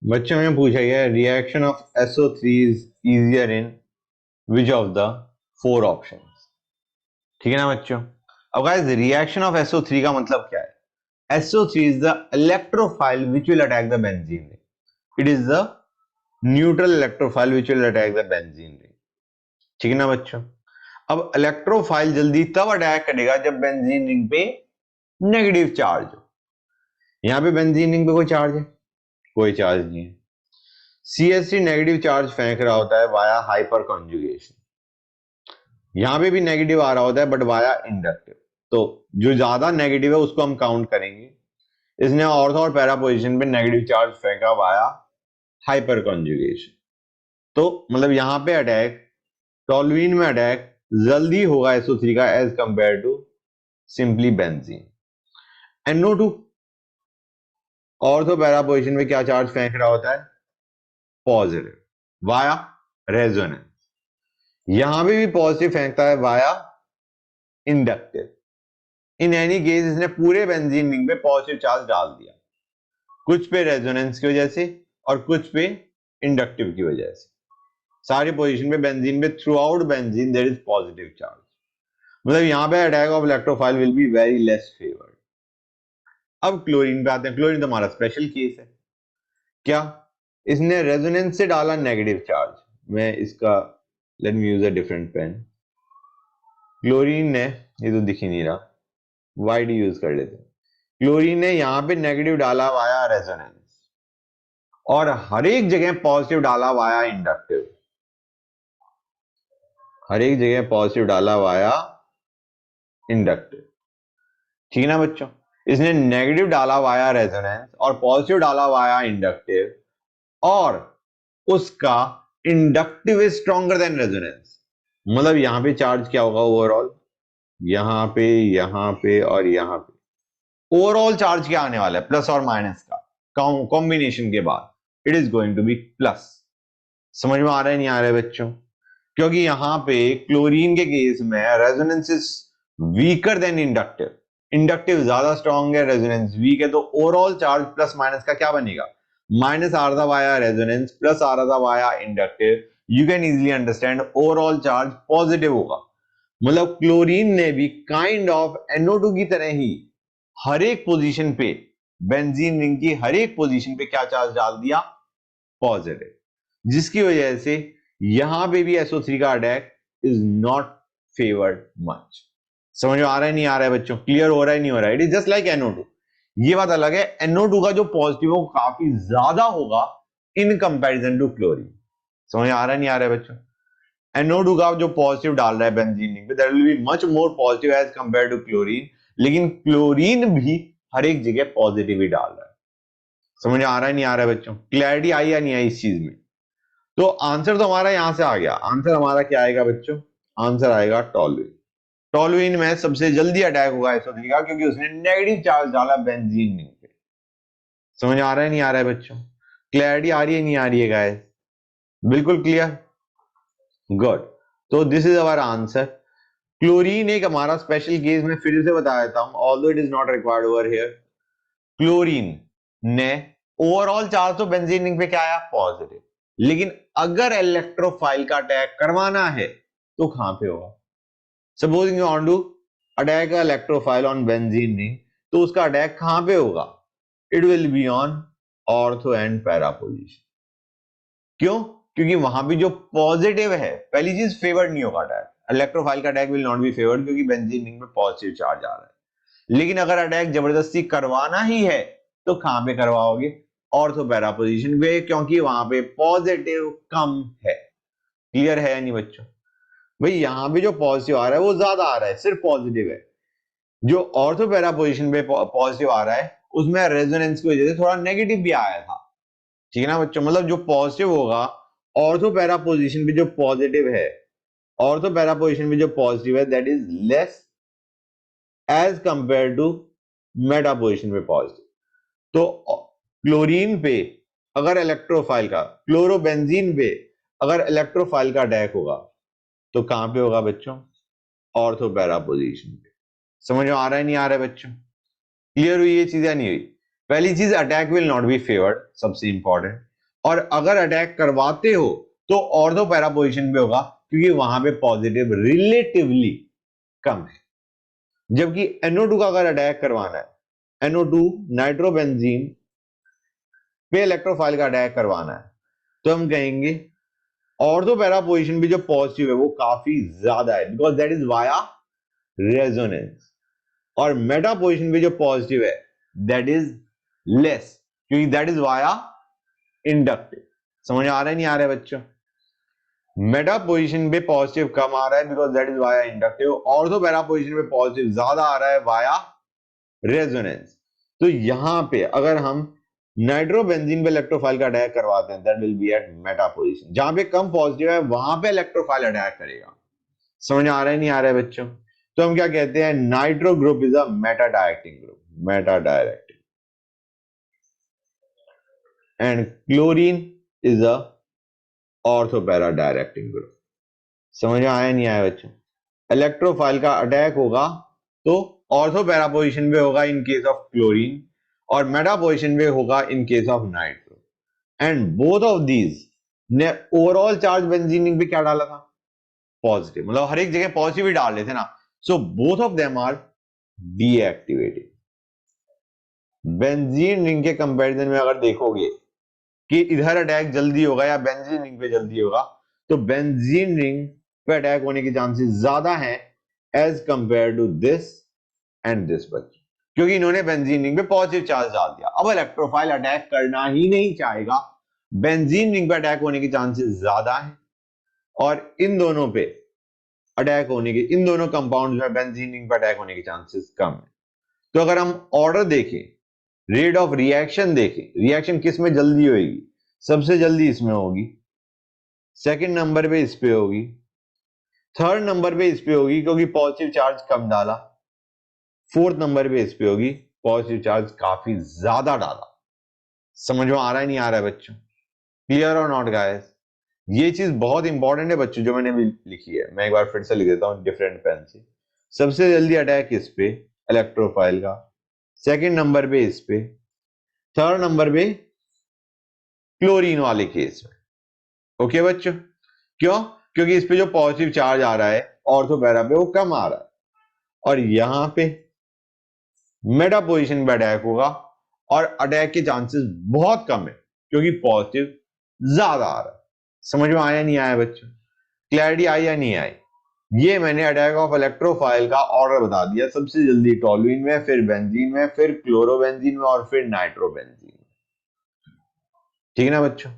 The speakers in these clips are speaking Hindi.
बच्चों में पूछा गया reaction of SO3 is easier in which of the four options. ठीक है ना बच्चों। अब गाइस रिएक्शन ऑफ SO3 का मतलब क्या है। SO3 is the electrophile which will attack the benzene ring. It is the neutral electrophile which will attack the benzene ring. ठीक है ना बच्चों। अब इलेक्ट्रोफाइल जल्दी तब अटैक करेगा जब बेंजीन रिंग पे नेगेटिव चार्ज हो। यहां पे बेंजीन रिंग पे कोई चार्ज है? कोई चार्ज नहीं है। CH3 नेगेटिव चार्ज फेंक रहा होता है वाया हाइपर कॉन्जुगेशन। यहां पे भी नेगेटिव आ रहा होता है बट वाया इंडक्टिव। तो जो ज्यादा नेगेटिव है उसको हम काउंट करेंगे। इसने ऑर्थो और पैरा पोजीशन पे नेगेटिव चार्ज फेंका वाया हाइपर कॉन्जुगेशन। तो मतलब यहां पे अटैक, टोल्यूइन में अटैक जल्दी होगा SO3 का as compare to simply benzene. NO2 ortho para position पे क्या चार्ज फेंक रहा होता है? Positive via resonance. यहां पे भी पॉजिटिव फेंकता है via inductive. In any case इसने पूरे बेंजीन रिंग पे पॉजिटिव चार्ज डाल दिया, कुछ पे रेजोनेंस की वजह से और कुछ पे इंडक्टिव की वजह से। सारी पोजीशन पे बेंजीन पे throughout benzene there is positive charge. मतलब यहां पे attack of electrophile will be very less favoured. अब क्लोरीन पे आते हैं। क्लोरीन तो हमारा स्पेशल केस है। क्या इसने रेजोनेंस से डाला नेगेटिव चार्ज। मैं इसका let me use a different pen. Chlorine ने, ये तो दिख ही नहीं रहा, वाइड यूज कर लेते हैं। क्लोरीन ने यहां पे नेगेटिव डाला वाया रेजोनेंस और हर एक जगह पॉजिटिव डाला वाया इंडक्टिव। हर एक जगह पॉजिटिव डाला वाया इंडक्टिव। ठीक है ना बच्चों। इसने नेगेटिव डाला वाया रेजोनेंस और पॉजिटिव डाला वाया इंडक्टिव और उसका inductive is stronger than resonance. मतलब यहां पे चार्ज क्या होगा ओवरऑल, यहां पे और यहां पे ओवरऑल चार्ज क्या आने वाला है? प्लस और माइनस का कॉम्बिनेशन के बाद it is going to be plus. समझ में आ रहा है नहीं आ रहा है बच्चों? क्योंकि यहां पे क्लोरीन के केस में resonance is weaker then inductive. Inductive ज्यादा स्ट्रॉन्ग है, रेजोनेंस वीक है, तो ओवरऑल चार्ज प्लस माइनस का क्या बनेगा? माइनस आ रहा था वाया रेजोनेंस, प्लस आ रहा था via inductive. You can easily understand overall charge positive होगा। मतलब क्लोरीन ने भी काइंड ऑफ NO2 की तरह ही हर एक पोजीशन पे, बेंजीन रिंग की हर एक पोजीशन पे क्या चार्ज डाल दिया? पॉजिटिव। जिसकी वजह से यहां पे भी SO3 का attack is not favoured much. समझ में आ रहा है नहीं आ रहा है बच्चों? क्लियर हो रहा है नहीं हो रहा है? It is just like NO2। ये बात अलग है, NO2 का जो पॉजिटिव है वो काफी ज्यादा होगा इन कंपैरिजन टू क्लोरीन। समझ में आ रहा है नहीं आ रहा है बच्चों? NO2 का जो पॉजिटिव डाल रहा है बेंजीन रिंग पे that will be much more positive as compare to chlorine. लेकिन क्लोरीन भी हर एक जगह पॉजिटिव ही डाल रहा है। समझ आ रहा है नहीं आ रहा है बच्चों? क्लैरिटी आई या नहीं आई इस चीज में? तो आंसर तो हमारा यहां से आ गया। आंसर हमारा क्या आएगा बच्चों? आंसर आएगा टॉलुइन। टॉलुइन में सबसे जल्दी अटैक होगा SO3 का क्योंकि उसने नेगेटिव चार्ज डाला बेंजीन रिंग पे। समझ आ रहा है नहीं आ रहा है बच्चों? क्लैरिटी आ रही है नहीं आ रही है गाइस? बिल्कुल क्लियर, गुड। तो this is our answer. Chlorine एक हमारा स्पेशल केस में फिर से बता देता हूं, although it is not required over here. Chlorine ने ओवरऑल चार्ज तो बेंजीन रिंग पे क्या आया? पॉजिटिव। लेकिन अगर इलेक्ट्रोफाइल का अटैक करवाना है तो कहां पे होगा? Supposing you want to attack electrophile on benzene ring, तो उसका अटैक कहां पे होगा? It will be on ortho and para position. क्यों? क्योंकि वहां भी जो पॉजिटिव है, पहली चीज फेवर्ड नहीं होगा अटैक। इलेक्ट्रोफाइल का attack will not be favoured क्योंकि बेंजीन रिंग में पॉजिटिव चार्ज आ रहा है। लेकिन अगर अटैक जबरदस्ती करवाना ही है तो कहां पे करवाओगे? ऑर्थो पैरा पोजीशन पे, क्योंकि वहां पे पॉजिटिव कम है। क्लियर है या नहीं बच्चों? भाई यहां पे जो पॉजिटिव आ रहा है वो ज्यादा आ रहा है, सिर्फ पॉजिटिव है। जो ऑर्थो पैरा पोजीशन पे पॉजिटिव आ रहा है उसमें रेजोनेंस की वजह से थोड़ा नेगेटिव भी आया था। ठीक है ना बच्चों? मतलब जो पॉजिटिव होगा ऑर्थो पैरा पोजीशन पे, जो पॉजिटिव है ऑर्थो पैरा पोजीशन पे जो पॉजिटिव है that is less as compare to meta position पे पॉजिटिव। तो क्लोरीन पे अगर इलेक्ट्रोफाइल का, क्लोरोबेंजीन पे अगर इलेक्ट्रोफाइल का अटैक होगा तो कहां पे होगा बच्चों? ऑर्थो पैरा पोजीशन पे। समझ में आ रहा है नहीं आ रहा है बच्चों? क्लियर हुई ये चीज या नहीं हुई? पहली चीज, attack will not be favoured, सबसे इंपॉर्टेंट। और अगर अटैक करवाते हो तो ऑर्थो पैरा पोजीशन पे होगा, क्योंकि वहां पे पॉजिटिव रिलेटिवली कम है। जबकि NO2 का अगर अटैक करवाना है, NO2 नाइट्रोबेंजीन पे इलेक्ट्रोफाइल का अटैक करवाना है, तो हम कहेंगे ऑर्थो पैरा पोजीशन भी जो पॉजिटिव है वो काफी ज्यादा है, because that is via resonance. और मेटा पोजीशन पे जो पॉजिटिव है दैट इज लेस, क्योंकि दैट इज वाया इंडक्टिव। समझ आ रहा है नहीं आ रहा है बच्चों? मेटा पोजीशन पे पॉजिटिव कम आ रहा है because that is via inductive, ortho para position पे पॉजिटिव ज्यादा आ रहा है वाया रेजोनेंस। तो यहां पे अगर हम नाइट्रोबेंजीन पे इलेक्ट्रोफाइल का अटैक करवाते हैं, that will be at meta position. जहां पे कम पॉजिटिव है वहां पे इलेक्ट्रोफाइल अटैक करेगा। समझ आ रहा है नहीं आ रहा है बच्चों? तो हम क्या कहते हैं, nitro group is a Meta directing group, Meta directing, and chlorine is a ortho para directing group. समझ में आया नहीं आया बच्चों? इलेक्ट्रोफाइल का अटैक होगा तो ऑर्थो पैरा पोजीशन पे होगा इन केस ऑफ क्लोरीन, और मेटा पोजीशन पे होगा in case of nitro. And both of these ने ओवरऑल चार्ज बेंजीन रिंग पे क्या डाला था, पॉजिटिव, मतलब हर एक जगह पॉजिटिव ही डाल रहे थे ना। So both of them are deactivated. Benzene ring के कंपैरिजन में अगर देखोगे कि इधर अटैक जल्दी होगा या बेंजीन रिंग पे जल्दी होगा, तो बेंजीन रिंग पे अटैक होने के चांसेस ज्यादा हैं as compare to this and this बच्चे, क्योंकि इन्होंने बेंजीन रिंग पे पॉजिटिव चार्ज डाल दिया। अब इलेक्ट्रोफाइल अटैक करना ही नहीं चाहेगा, बेंजीन रिंग पे अटैक होने के चांसेस ज्यादा हैं, और इन दोनों पे अटैक होने के, इन दोनों कंपाउंड में बेंजीन रिंग पे अटैक होने के चांसेस कम है। तो अगर हम ऑर्डर देखें, रेट ऑफ रिएक्शन देखें, रिएक्शन किस में जल्दी होगी, सबसे जल्दी इसमें होगी, सेकंड नंबर पे इस पे होगी, थर्ड नंबर पे इस पे होगी क्योंकि पॉजिटिव चार्ज कम डाला, फोर्थ नंबर पे इस पे होगी, पॉजिटिव चार्ज काफी ज्यादा डाला। समझ में आ रहा है नहीं आ रहा है बच्चों? क्लियर और नॉट गाइस? ये चीज बहुत इंपॉर्टेंट है बच्चों जो मैंने भी लिखी है, मैं एक बार फिर से लिख देता हूं डिफरेंट पेन से। सबसे जल्दी अटैक इस पे इलेक्ट्रोफाइल का, सेकंड नंबर पे इस पे, थर्ड नंबर पे क्लोरीन वाले केस में। ओके बच्चों? क्यों? क्योंकि इस पे जो पॉजिटिव चार्ज आ रहा है ऑर्थो पैरा पे वो कम आ रहा है, और यहां पे मेटा पोजीशन पे अटैक होगा और अटैक के चांसेस बहुत कम है क्योंकि पॉजिटिव ज्यादा आ रहा है। समझ में आया नहीं आया बच्चों? क्लैरिटी आई या नहीं आई? ये मैंने अटैक ऑफ इलेक्ट्रोफाइल का ऑर्डर बता दिया, सबसे जल्दी टोलुइन में, फिर बेंजीन में, फिर क्लोरोबेंजीन में, और फिर नाइट्रोबेंजीन में। ठीक है ना बच्चों?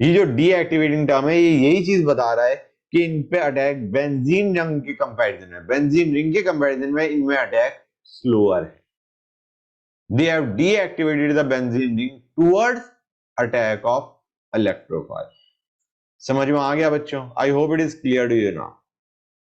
ये जो डीएक्टिवेटिंग टर्म है ये यही चीज बता रहा है कि इन पे अटैक बेंजीन रिंग के कंपैरिजन में, बेंजीन रिंग के कंपैरिजन में इनमें अटैक स्लोअर है। They have deactivated the benzene ring towards attack of electrophile. समझ में आ गया बच्चों? I hope it is clear to you now.